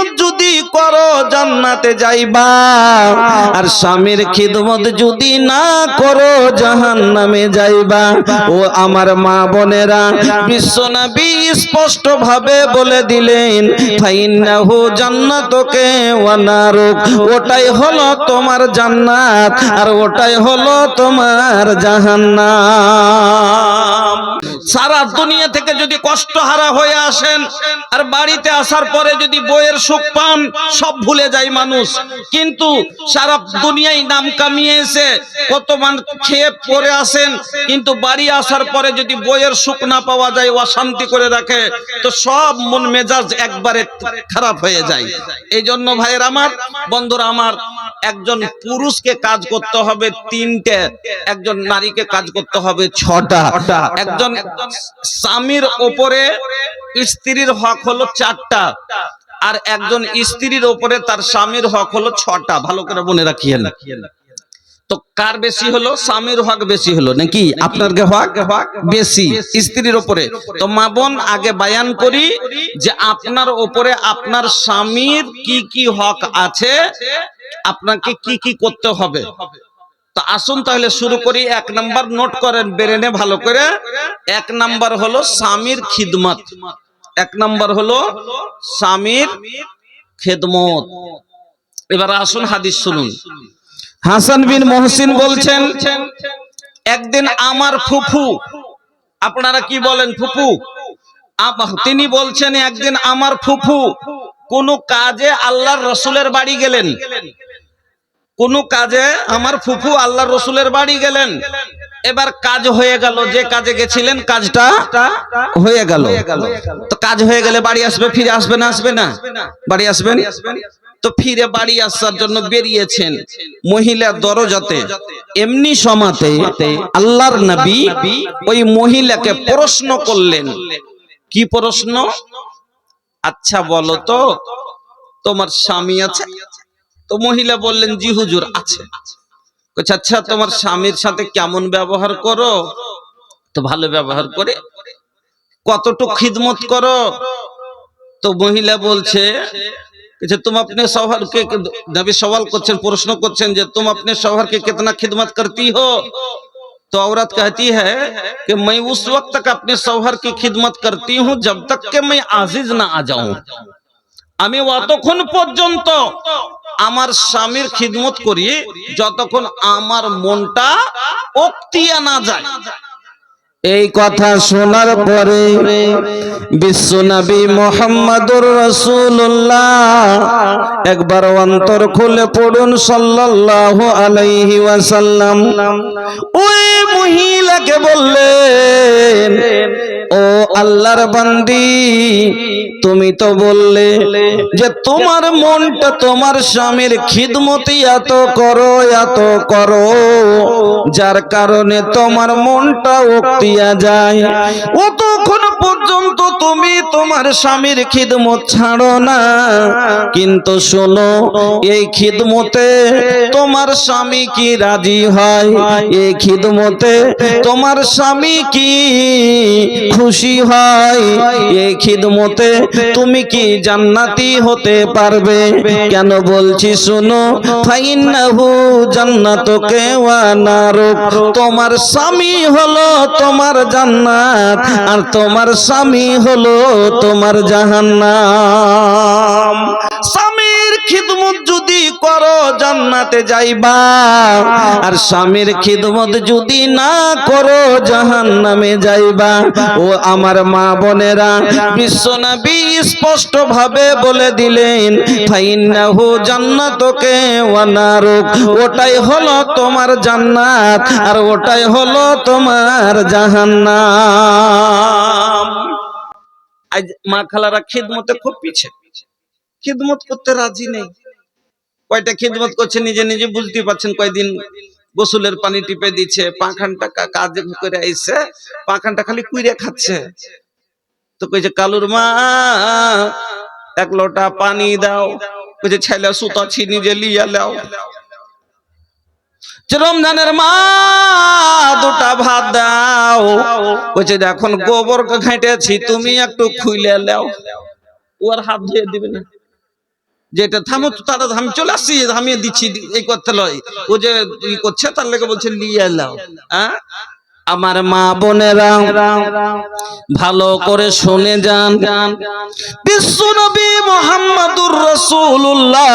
খিদমত যদি করো জান্নাতে যাইবা, আর স্বামীর খিদমত যদি না করো জাহান্নামে যাইবা। ও আমার মা বোনেরা, বিশ্বনবী স্পষ্ট ভাবে বলে দিলেন, ফাইন্নাহু জান্নাতুকে ওয়া নারুক, ওটাই হলো তোমার জান্নাত আর ওটাই হলো তোমার জাহান্নাম। সারা দুনিয়া থেকে যদি কষ্টহারা হয়ে আসেন আর বাড়িতে আসার পরে যদি বইয়ের সুখ পান, সব ভুলে যায় মানুষ। কিন্তু সারা দুনিয়ায় নাম কামিয়ে এসে কত মান খেয়ে পড়ে আসেন, কিন্তু বাড়ি আসার পরে যদি বইয়ের সুখ না পাওয়া যায়, অশান্তি করে রাখে, তো সব মন মেজাজ একবারে খারাপ হয়ে যায়। এই জন্য ভাইয়ের আমার, বন্ধুরা আমার, একজন পুরুষকে কাজ করতে হবে 3টে, একজন নারীকে কাজ করতে হবে 6টা। একজন স্বামীর উপরে স্ত্রীর হক হলো 4টা, আর একজন স্ত্রীর উপরে তার স্বামীর হক হলো 6টা। ভালো করে মনে রাখিয়েন। তো কার বেশি হলো? স্বামীর হক বেশি হলো নাকি আপনার হক বেশি স্ত্রীর উপরে? তো মা বোন, আগে বায়ান করি যে আপনার উপরে আপনার স্বামীর কি কি হক আছে, আপনাকে কি কি করতে হবে। তো আসুন তাহলে শুরু করি। 1 নাম্বার নোট করেন ব্রেনে ভালো করে। 1 নাম্বার হলো স্বামীর খিদমত। 1 নাম্বার হলো স্বামীর খিদমত। এবার আসুন হাদিস শুনুন। হাসান বিন মুহসিন বলছেন, একদিন আমার ফুফু, আপনারা কি বলেন ফুফু? তিনি বলছেন, একদিন আমার ফুফু কোন কাজে আল্লাহর রাসূলের বাড়ি গেলেন। কোন কাজে আমার ফুফু আল্লাহর রাসূলের বাড়ি গেলেন। এবার কাজ হয়ে গেল, যে কাজে গেছিলেন কাজটা হয়ে গেল। তো কাজ হয়ে গেলে বাড়ি আসবে, ফিরে আসবে না? আসবে না? বাড়ি আসবেন। তো ফিরে বাড়ি আসার জন্য বেরিয়েছেন, মহিলা দরজাতে। এমনি সময়তে আল্লাহর নবী ওই মহিলাকে প্রশ্ন করলেন। কি প্রশ্ন? আচ্ছা বলো তো, তোমার স্বামী আছে? তো মহিলা বললেন, জি হুজুর আছে। আচ্ছা, তোমার স্বামীর সাথে কেমন ব্যবহার করো? তো ভালো ব্যবহার করে। কতটুকু খিদমত করো? তো মহিলা বলছে, तुम अपने शौहर के, नबी सवाल क्वेश्चन प्रश्न क्वेश्चन, जे तुम अपने शौहर के कितना खिदमत करती हो? तो औरत कहती है कि मैं उस वक्त तक अपने शौहर की खिदमत करती हूँ जब तक कि मैं आजिज ना आ जाऊं। আমি অতক্ষণ পর্যন্ত আমার স্বামীর খিদমত করি যতক্ষণ আমার মনটা অক্তিয়া না যায়। এই কথা শোনার পরে বিশ্বনবী মুহাম্মদুর রাসূলুল্লাহ একবার অন্তর খুলে পড়ুন সাল্লাল্লাহু আলাইহি ওয়াসাল্লাম। ওই মহিলাকে বললেন, ও আল্লাহর বান্দি, তুমি তো বললে যে তোমার মনটা তোমার স্বামীর খিদমতি এত করো, যার কারণে তোমার মনটা অক্তিয়া যায়। অতক্ষণ পর্যন্ত তুমি তোমার স্বামীর খিদমত ছাড়ো না। কিন্তু শোনো, এই খিদমতে তোমার স্বামী কি রাজি হয়? এই খিদমতে তোমার স্বামী কি খুশি হয়? এই খিদমতে তুমি কি জান্নাতি হতে পারবে? কেন বলছি শোনো, ফাইন্নাহু জান্নাতুকে ওয়া নারুক, তোমার স্বামী হলো তোমার জান্নাত আর তোমার স্বামী হলো তোমার জাহান্নাম। স্বামীর খিদমত যদি করো জান্নাতে যাইবা, আর স্বামীর খিদমত যদি না করো জাহান্নামে যাইবা। ও আমার মা বোনেরা, বিশ্বনবী স্পষ্ট ভাবে বলে দিলেন, ফাইন্নাহু জান্নাতুকে ওয়া নারুক, ওটাই হলো তোমার জান্নাত আর ওটাই হলো তোমার জাহান্নাম। আজ মা খালারা খিদমতে খুব পিছে, খিদমত করতে রাজি নেই। কয়টা খিদমত করছে নিজে নিজে বুঝতে পারছেন। কয়দিন গোসলের পানি টিপে দিচ্ছে, পাখানটা কাজ করে আইছে, পাখানটা খালি কুইরে খাচ্ছে। তো কইছে, কালুর মা 1 লোটা পানি দাও। কইছে, ছেলে সুতাছি নিজে লিয়া লাও। রমজানের মা 2টা ভাত দাও। কইছে, এখন গোবর ঘাঁটেছি, তুমি একটু খুইলে লাও। ওর হাত ধুয়ে দিবে না? যেটা থামো তো তারা, আমি চলে আসছি, আমি দিচ্ছি, এই করতে লয়। ও যে ই করছে তার লেগে বলছে লিয়ে লাও। হ্যাঁ, আমার মা বোনেরা ভালো করে শুনে যান, বিশ্বনবী মুহাম্মদুর রাসূলুল্লাহ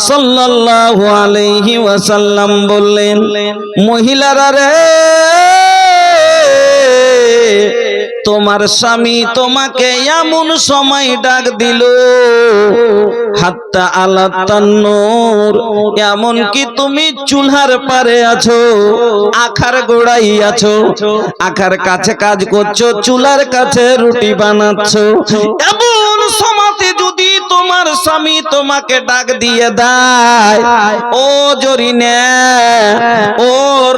সাল্লাল্লাহু আলাইহি ওয়াসাল্লাম বললেন, মহিলারা রে, তোমার স্বামী তোমাকে এমন সময় ডাক দিল, হাত্তা আলা তান্নুর, এমন কি তুমি চুলার পারে আছো, আখার গোড়াই আছো, আখার কাছে কাজ করছো, চুলার কাছে রুটি বানাচ্ছো, এমন সময়তে যদি তোমার স্বামী তোমাকে ডাক দিয়ে দেয়, ও জরিনে, ও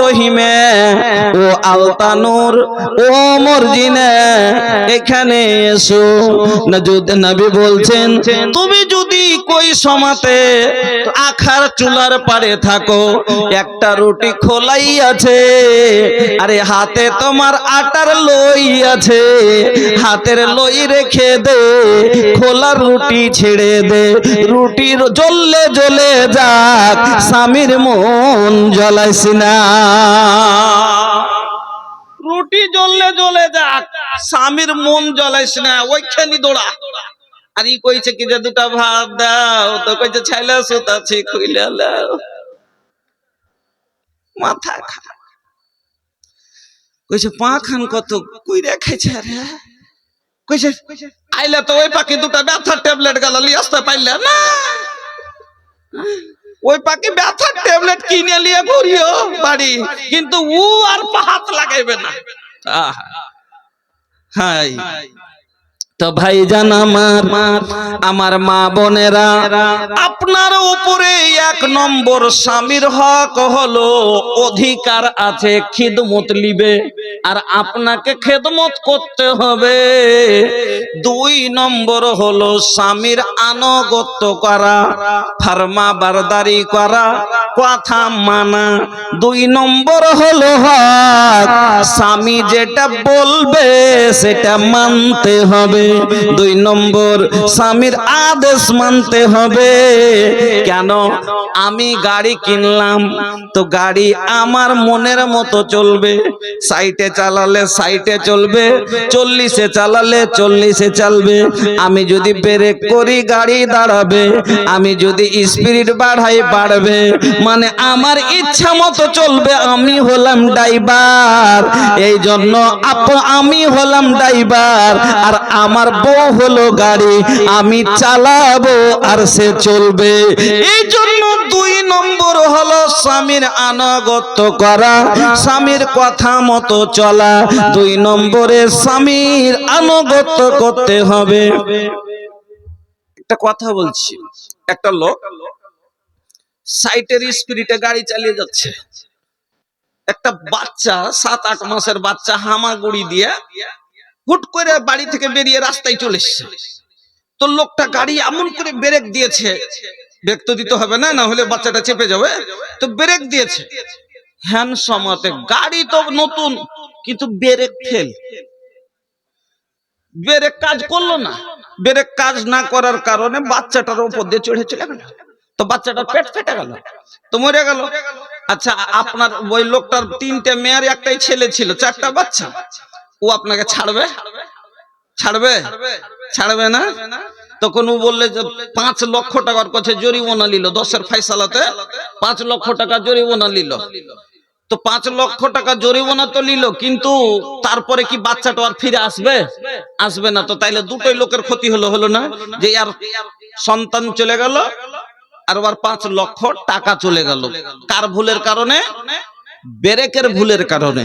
রহিমে, ও আলতানুর, ও মর্জিনে, এখানে এসো। নবী বলছেন, তুমি যদি কই সমাতে আখার চুলার পারে থাকো, একটা রুটি খোলাই আছে, আরে হাতে তোমার আটার লই আছে, হাতের লই রেখে দে, খোলার রুটি ছেড়ে দে, রুটির জ্বললে জ্বলে যাক, স্বামীর মন জ্বলাইস না। রুটি জ্বললে জ্বলে যাক, স্বামীর মন জ্বলাইস না, ওইখানি দৌড়া। আর ই কইছে কি যে দুটা ভাত দাও, তো কইছে ছাইলা সুতাছি কইলা লাও, মাথা খারাপ। কইছে পা খান কত কইরা খাইছে রে, কইছে আইলা তো ওই পাখি দুটা ব্যথার ট্যাবলেট গেল লি আসতে পাইলা না, ওই পাখি ব্যথার ট্যাবলেট কিনে নিয়ে ঘুরিও বাড়ি, কিন্তু ও আর হাত লাগাইবে না। হাই তো ভাইজান আমার মা বোনেরা, আপনার উপরে এক নম্বর স্বামীর হক হলো অধিকার আছে খিদমত লিবে, আর আপনাকে খেদমত করতে হবে। 2 নম্বর হলো স্বামীর আনুগত্য করা, ফারমা বারদারি করা, কথা মানা। 2 নম্বর হলো হক, স্বামী যেটা বলবে সেটা মানতে হবে। 2 নম্বর স্বামীর আদেশ মানতে হবে। কেন? আমি গাড়ি কিনলাম, তো গাড়ি আমার মনের মতো চলবে, সাইটে চালালে সাইটে চলবে, 40-এ চালালে 40-এ চলবে। আমি যদি ব্রেক করি গাড়ি দাঁড়াবে, আমি যদি স্পিড বাড়াই বাড়বে, মানে আমার ইচ্ছা মতো চলবে। আমি হলাম ড্রাইভার, এই জন্য আমি হলাম ড্রাইভার, আর আমার বউ হলো গাড়ি, আমি চালাবো আর সে চলবে। এই জন্য 2 নম্বর হলো স্বামীর আনুগত্য করা, স্বামীর কথা মতো চলা। 2 নম্বরে স্বামীর আনুগত্য করতে হবে। একটা কথা বলছি, একটা লোক সাইটের স্পিডে গাড়ি চালিয়ে যাচ্ছে, একটা বাচ্চা 7-8 মাসের বাচ্চা হামাগুড়ি দিয়ে হুট করে বাড়ি থেকে বেরিয়ে রাস্তায় চলে এসেছে। তো লোকটা গাড়ি এমন করে ব্রেক দিয়েছে, ব্রেক তো দিতে হবে না, না হলে বাচ্চাটা চেপে যাবে, তো ব্রেক দিয়েছে। হ্যান্ড সমাতে গাড়ি তো নতুন, কিন্তু ব্রেক ফেল, ব্রেক কাজ করলো না। ব্রেক কাজ না করার কারণে বাচ্চাটার উপর দিয়ে চড়ে চলে গেল, তো বাচ্চাটার পেট ফেটে গেল, তো মরে গেল। আচ্ছা, আপনার ওই লোকটার 3টে মেয়ের একটাই ছেলে ছিল, 4টা বাচ্চা, ও আপনাকে ছাড়বে? ছাড়বে? ছাড়বে না। তখন ও বললে যে 5 লক্ষ টাকার কাছে জরিমানা নিল, 10-এর ফয়সালাতে 5 লক্ষ টাকা জরিমানা নিল। তো 5 লক্ষ টাকা জরিমানা তো নিল, কিন্তু তারপরে কি বাচ্চাটা আর ফিরে আসবে? আসবে না। তো তাইলে দুটোই লোকের ক্ষতি হলো না, যে আর সন্তান চলে গেল, আর আবার 5 লক্ষ টাকা চলে গেল। কার ভুলের কারণে? ব্রেকের ভুলের কারণে।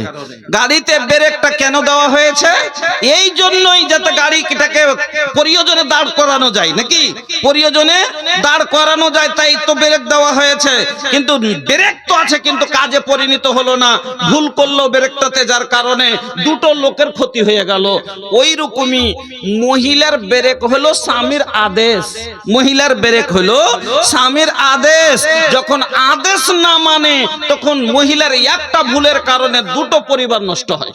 গাড়িতে ব্রেকটা কেন দেওয়া হয়েছে? এই জন্যই যাতে গাড়িটাকে প্রয়োজনে দাঁড় করানো যায়, নাকি প্রয়োজনে দাঁড় করানো যায়, তাই তো ব্রেক দেওয়া হয়েছে। কিন্তু ব্রেক তো আছে, কিন্তু কাজে পরিণত হলো না, ভুল করলো ব্রেকটাতে, যার কারণে দুটো লোকের ক্ষতি হয়ে গেল। ওই রকমই মহিলার ব্রেক হলো স্বামীর আদেশ, মহিলার ব্রেক হলো স্বামীর আদেশ। যখন আদেশ না মানে, তখন মহিলার একটা ভুলের কারণে দুটো পরিবার নষ্ট হয়।